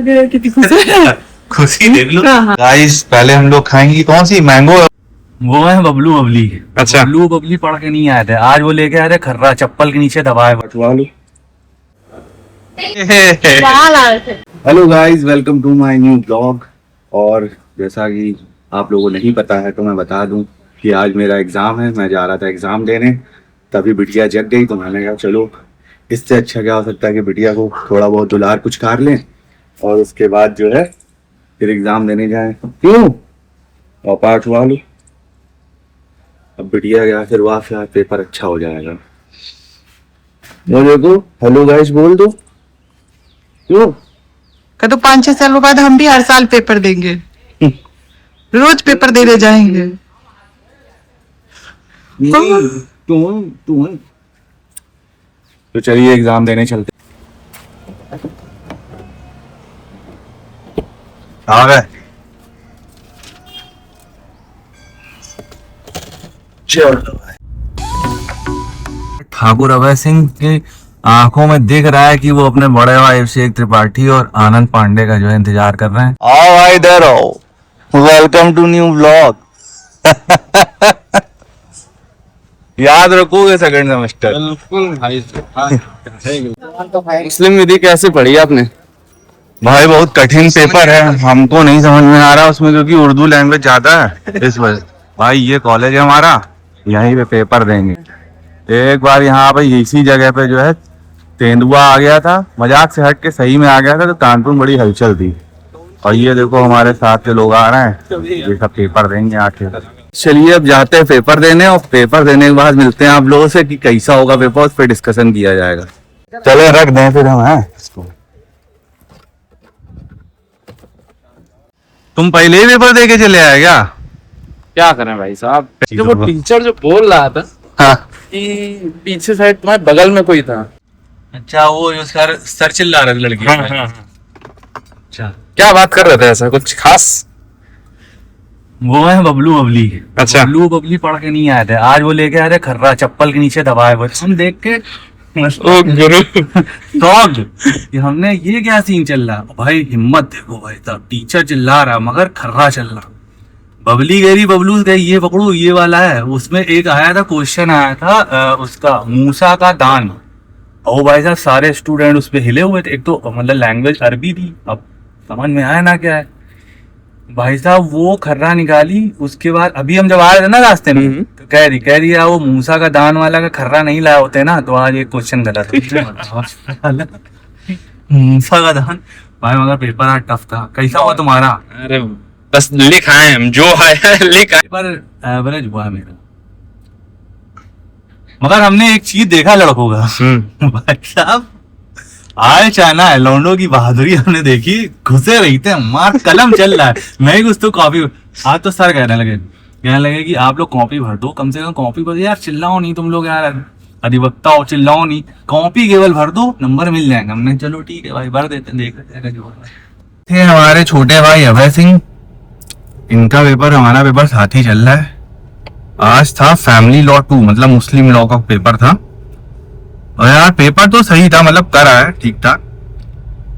कितनी खुशी खुशी देख लो गाइस। पहले हम लोग खाएंगे कौन सी मैंगो, वो है बबलू बबली। अच्छा। बबलू बबली पढ़ के नहीं आए थे आज, वो लेके आए थे खर्रा चप्पल के नीचे दबाए। Hello guys, welcome to my new blog. और जैसा कि आप लोगों को नहीं पता है तो मैं बता दूं कि आज मेरा एग्ज़ाम है। मैं जा रहा था एग्ज़ाम देने, तभी बिटिया जग गई तो मैंने कहा चलो इससे अच्छा क्या हो सकता है कि बिटिया को थोड़ा बहुत दुलार कुछ कर लें और उसके बाद जो है फिर एग्ज़ाम देने जाएं। क्यों और पाठ हुआ लो। अब बिटिया गया फिर वहाँ से पेपर अच्छा हो जाएगा। मुझे को हेलो गाइस बोल दो। क्यों तो 5-6 सालों बाद हम भी हर साल पेपर देंगे, रोज पेपर देने जाएंगे। तो चलिए एग्जाम देने चलते। आ गए। ठाकुर अभय सिंह की आंखों में दिख रहा है कि वो अपने बड़े भाई अभिषेक त्रिपाठी और आनंद पांडे का जो है इंतजार कर रहे हैं। आओ भाई इधर आओ, वेलकम टू न्यू ब्लॉग। याद रखोगे सेकंड सेमेस्टर। बिल्कुल भाई। मुस्लिम विधि कैसे पढ़ी आपने? भाई बहुत कठिन पेपर है, हमको नहीं समझ में आ रहा उसमें क्योंकि उर्दू लैंग्वेज ज्यादा है इस वजह। भाई ये कॉलेज है हमारा, यहीं पे पेपर देंगे। एक बार यहाँ पे इसी जगह पे जो है तेंदुआ आ गया था, मजाक से हट के सही में आ गया था तो कानपुर बड़ी हलचल थी। और ये देखो हमारे साथ के लोग आ रहे हैं, ये सब पेपर देंगे आके। चलिए अब जाते हैं पेपर देने, और पेपर देने के बाद मिलते हैं आप लोगों से कि कैसा होगा पेपर, उस पर डिस्कशन किया जाएगा। चले रख दें फिर हम हैं इसको। तुम पहले ही पेपर दे के चले आए क्या? क्या करें भाई साहब, जो वो टीचर जो बोल रहा था हाँ कि पीछे साइड तुम्हारे बगल में कोई था। अच्छा, वो जो सर चिल्ला रहा था लड़की। अच्छा, क्या बात कर रहे थे, ऐसा कुछ खास? वो है बबलू बबली। अच्छा। बबलू बबली पढ़ के नहीं आए थे आज, वो लेके आए थे खर्रा चप्पल के नीचे दबाए हुए। हम देख के ओ गुरु कि हमने ये क्या सीन चल रहा है। भाई हिम्मत देखो भाई साहब, टीचर चिल्ला रहा मगर खर्रा चल रहा। बबली गई, बबलू गई, ये पकड़ो ये वाला है। उसमें एक आया था क्वेश्चन आया था उसका मूसा का दान। और भाई साहब सारे स्टूडेंट उस पे हिले हुए थे। एक तो मतलब लैंग्वेज अरबी थी, अब समझ में आया ना क्या है। भाई साहब वो खर्रा निकाली। उसके बाद अभी हम जब आ रहे थे ना रास्ते में तो कह रही वो मूसा का दान वाला का खर्रा नहीं लाए होते ना तो आज ये क्वेश्चन गलत है। मूसा का दान भाई, मगर पेपर आज टफ था। कैसा हुआ तुम्हारा? अरे बस लिखा है, हम जो आया लिखा। पेपर एवरेज हुआ है मेरा, मगर हमने एक चीज देखा लड़कों का। भाई साहब आए चाना है लौंडों की बहादुरी हमने देखी। घुसे रही थे मार, कलम चल रहा है। मैं ही कुछ तो कॉपी। आज तो सर कहने लगे कि आप लोग कॉपी भर दो, कम से कम कॉपी भर। यार चिल्लाओ नहीं तुम लोग, यार अधिवक्ता हो, चिल्लाओ नहीं, कॉपी केवल भर दो, नंबर मिल जाएगा। हमने चलो ठीक है भाई भर देते, देख जो थे हमारे छोटे भाई अभय सिंह। इनका पेपर हमारा पेपर साथ ही चल रहा है। आज था फैमिली लॉ 2, मतलब मुस्लिम लॉ का पेपर था। और यार पेपर तो सही था, मतलब करा है ठीक ठाक।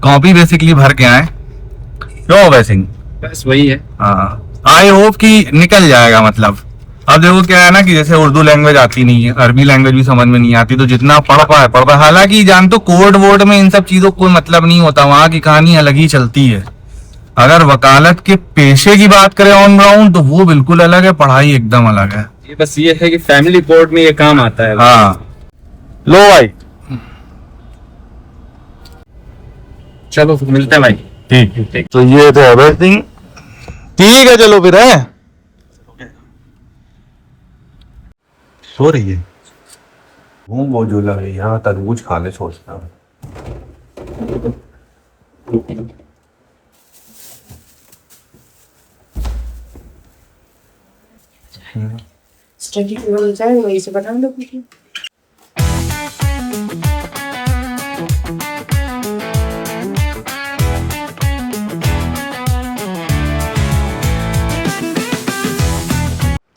कॉपी बेसिकली भर के आए। क्यों अभय सिंह? बस वही है। हाँ, आई होप कि निकल जाएगा। मतलब अब देखो क्या है ना कि जैसे उर्दू लैंग्वेज आती नहीं है, अरबी लैंग्वेज भी समझ में नहीं आती, तो जितना पढ़ पाए। हालांकि जान तो कोर्ट वोर्ड में इन सब चीजों को कोई मतलब नहीं होता, वहां की कहानी अलग ही चलती है। अगर वकालत के पेशे की बात करें ऑन ग्राउंड तो वो बिल्कुल अलग है, पढ़ाई एकदम अलग है। ये बस ये है कि फैमिली कोर्ट में ये काम आता है। हाँ लो भाई, चलो मिलते हैं भाई। ठीक। तो ये थे अभय सिंह। ठीक है चलो फिर है। सो रही है वो जो लग रही है, तरबूज खा ले सोचता हूँ। स्टडी टेबल जाए वही से बना लो कुछ।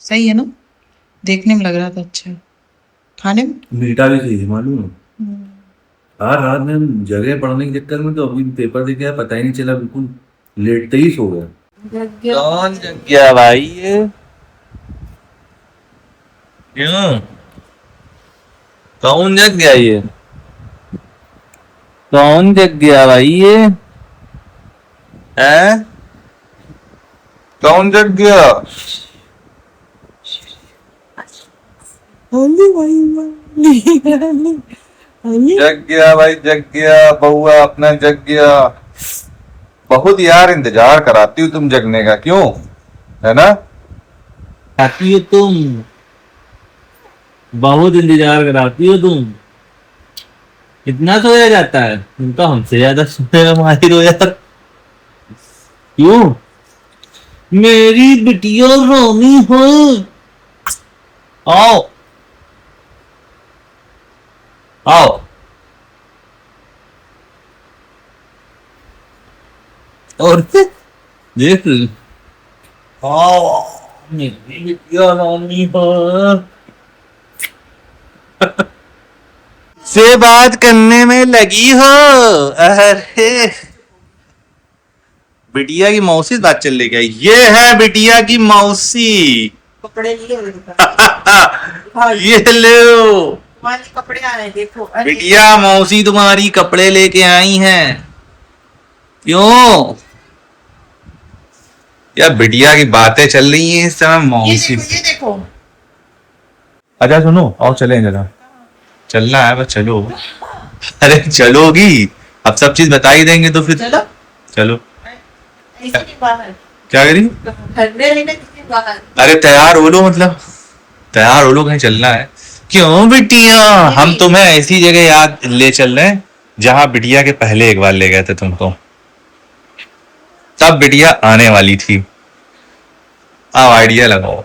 सही है ना, देखने में लग रहा था अच्छा, खाने में मीठा भी सही है मालूम है। हाँ, रात में हम जगह पढ़ने के चक्कर में तो अभी पेपर दे गया, पता ही नहीं चला, बिल्कुल लेटते ही सो गया। कौन जग गया भाई ये? क्यों? कौन जग गया ये? कौन जग गया भाई ये? हैं? कौन जग गया? जग गया भाई, जग गया, बहुआ अपना जग गया। बहुत यार इंतजार कराती हूँ तुम जगने का, क्यों? है ना? आती हो तुम, बहुत इंतजार कराती हो तुम। कितना सोया जाता है? तुम तो हमसे ज्यादा सोने में माहिर हो यार। क्यों? मेरी बिटिया रोनी हो। आओ आओ। और देख, आओ मेरी बिटिया रोनी हो। से बात करने में लगी हो? अरे बिटिया की मौसी से बात चल रही है। ये है बिटिया की मौसी। कपड़े लिए ये लो तुम्हारे कपड़े आ रहे देखो। बिटिया, मौसी तुम्हारी कपड़े लेके आई हैं। क्यों? यार बिटिया की बातें चल रही हैं इस समय। मौसी ये देखो। अच्छा सुनो, और चलें जरा। चलना है बस, चलो। अरे चलोगी? अब सब चीज बता ही देंगे तो फिर चलो चलो। ऐसे नहीं बाहर क्या करी? ठंडे रहने कितने बाहर। अरे तैयार हो लो, मतलब तैयार हो लो, कहीं चलना है। क्यों बिटिया? हम तुम्हें ऐसी जगह याद ले चल रहे हैं जहां बिटिया के पहले एक बार ले गए थे तुमको। तब बिटिया आने वाली थी। अब आइडिया लगाओ।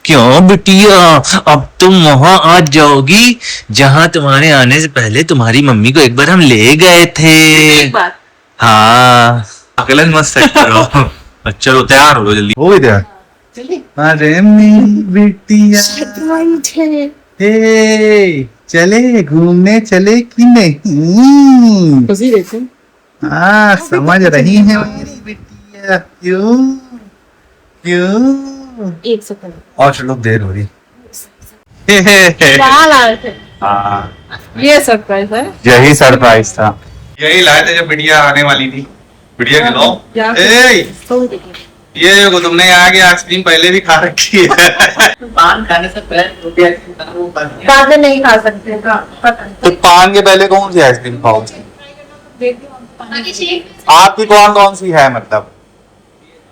क्यों बिटिया? अब तुम वहां आज जाओगी जहां तुम्हारे आने से पहले तुम्हारी मम्मी को एक बार हम ले गए थे। एक बार हाँ, अकलन मत सेट करो। चलो तैयार हो लो जल्दी। हो गई तैयार? चलिए। अरे मेरी बिटिया, हे चले घूमने, चले कि नहीं? खुशी देखो। हाँ, समझ रही है मेरी बिटिया। क्यों? क्यों? एक सेकंड। और चलो, देर हो रही। क्या लाए थे? हाँ, ये सरप्राइज है। यही सरप्राइज था। यही लाए थे जब बिटिया आने वाली थी। बिटिया के लो। ये देखो, तुमने यहाँ की आइसक्रीम पहले भी खा रखी है। पान खाने से पहले बाद में नहीं खा सकते। तो पान के पहले कौन सी आइसक्रीम खाओगे? आपकी कौन कौन सी है, मतलब?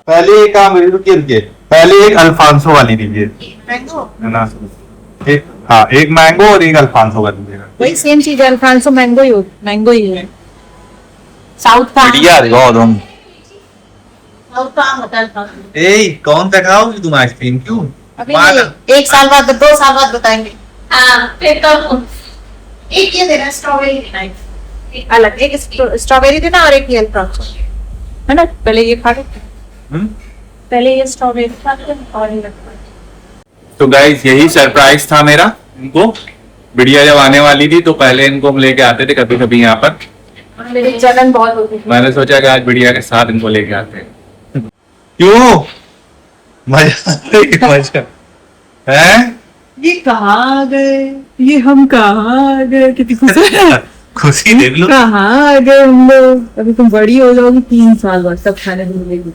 पहले एक काम करिए, रुकिए रुकिए, पहले एक अल्फांसो वाली दीजिए, मैंगो। है ना? एक, हाँ, एक मैंगो और एक अल्फांसो का दीजिएगा। वही सेम चीज है, अल्फांसो मैंगो ही है। साउथ का बढ़िया दिखाओ तुम। साउथ का होता है अल्फांसो। ए, कौन सा खाओगी तुम आइसक्रीम? क्यों? अभी नहीं, एक साल बाद, 2 साल बाद बताएंगे। हाँ, फिर तो एक ये देना, स्ट्रॉबेरी देना, अलग एक स्ट्रॉबेरी देना और एक ये अल्फांसो, है ना? पहले ये खा लो, पहले ये स्ट्रॉबेरी खा लो और ये तो गाइस, यही सरप्राइज था मेरा इनको। बिटिया जब आने वाली थी तो पहले इनको हम लेके आते थे कभी कभी यहाँ पर। मेरी जलन बहुत होती थी। मैंने सोचा कि आज बिटिया के साथ इनको लेके आते हैं। क्यों? मजा है? ये कहाँ आ गए? ये हम कहाँ आ गए? कितनी खुशी। खुशी देख लो। कहाँ आ गए हम लोग? अभी तुम बड़ी हो जाओगी 3 साल बाद, सब खाने को मिलेगी।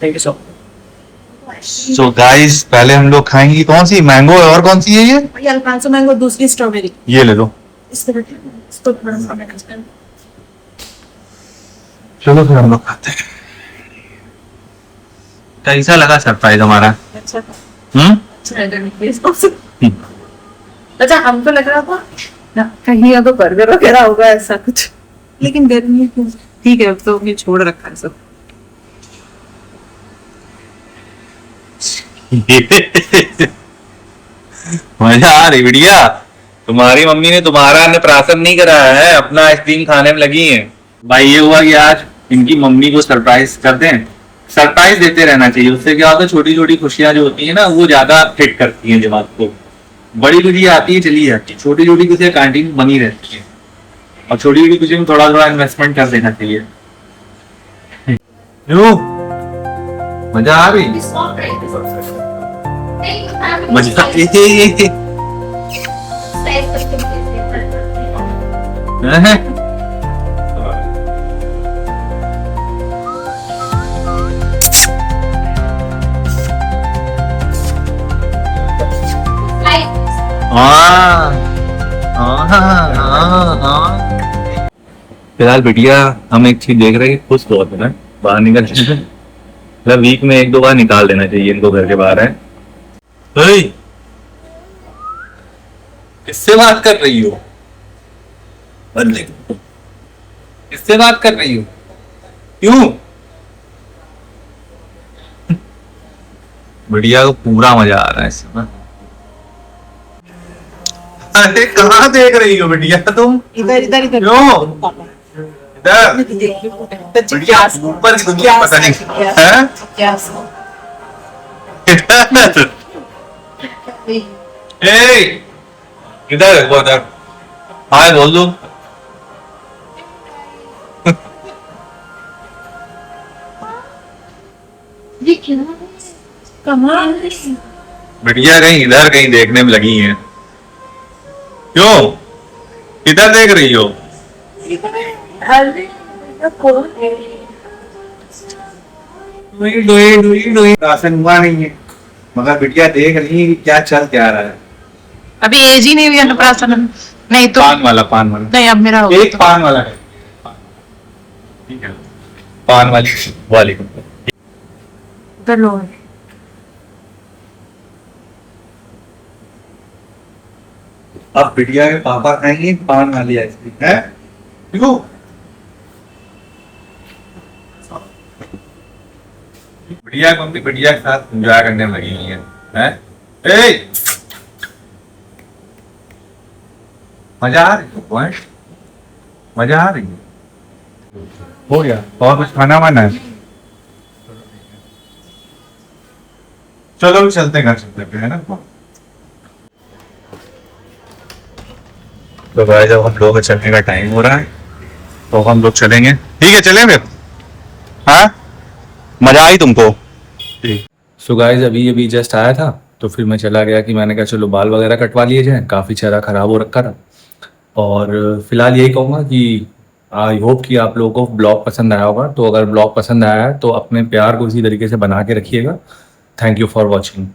थैंक यू सो गाइस, पहले हम लोग खाएंगे कौन सी? मैंगो है, और कौन सी है ये? ये अल्फांसो मैंगो, दूसरी स्ट्रॉबेरी। ये ले लो। इसको थोड़ा सा मैं करता हूँ। चलो फिर हम लोग खाते हैं। कैसा लगा सरप्राइज हमारा? अच्छा हम्म? अच्छा, हमको लग रहा था ना कहीं अगर बर्गर वगैरह होगा ऐसा कुछ, लेकिन गर्मी है, क्यों? ठीक है, अब तो ये छोड़ रखा है सब। मजा आ रही बिटिया। तुम्हारी मम्मी ने तुम्हारा अन्नप्राशन नहीं कराया है, अपना आइसक्रीम खाने में लगी है। भाई ये हुआ कि आज इनकी मम्मी को सरप्राइज कर दें। सरप्राइज देते रहना चाहिए, उससे क्या होता है, छोटी छोटी खुशियां जो होती है ना, वो ज्यादा हिट करती हैं दिमाग को। बड़ी खुशी आती है चली जाती है, छोटी छोटी खुशियां कंटिन्यू बनी रहती है। और छोटी छोटी चीजों में थोड़ा थोड़ा इन्वेस्टमेंट कर देना चाहिए। क्यों मजा आ रही? मजा फिलहाल बिटिया हम एक चीज देख रहे हैं, खुश बहुत है ना बाहर निकलने से। मतलब वीक में 1-2 बार निकाल देना चाहिए इनको घर के बाहर है। किससे बात कर रही हो? किससे बात कर रही हो? क्यों? बढ़िया को पूरा मजा आ रहा है इसमें। अरे कहाँ देख रही हो बढ़िया तुम? इधर इधर इधर क्यों? इधर बढ़िया ऊपर की दुनिया पता नहीं है? ए इधर वो इधर हाय बोल दो। बढ़िया कहीं इधर कहीं देखने में लगी है। क्यों इधर देख रही हो? राशन हुआ नहीं है, मगर बिटिया देख रही है कि क्या चल क्या रहा है। अभी एज ही नहीं हुई अन्नप्राशन। नहीं तो पान वाला नहीं, अब मेरा हो गया। एक पान वाला है। ठीक है पान वाली वाली उधर लो। अब बिटिया के पापा खाएंगे पान वाली आइसक्रीम है। क्यों? बढ़िया मम्मी बढ़िया के साथ एंजॉय करने में लगी हुई है, हैं? ए मजा आ रही है? मजा आ रही है? हो गया और कुछ खाना वाना है? चलो चलते घर चलते है ना। तो भाई जब हम लोग का चलने का टाइम हो रहा है तो हम लोग चलेंगे। ठीक है चलें फिर। हाँ मजा आई तुमको? सो गाइस अभी अभी जस्ट आया था तो फिर मैं चला गया कि मैंने कहा चलो बाल वगैरह कटवा लिए जाए, काफ़ी चेहरा ख़राब हो रखा था। और फिलहाल यही कहूँगा कि आई होप कि आप लोगों को ब्लॉग पसंद आया होगा। तो अगर ब्लॉग पसंद आया है तो अपने प्यार को इसी तरीके से बना के रखिएगा। Thank you for watching.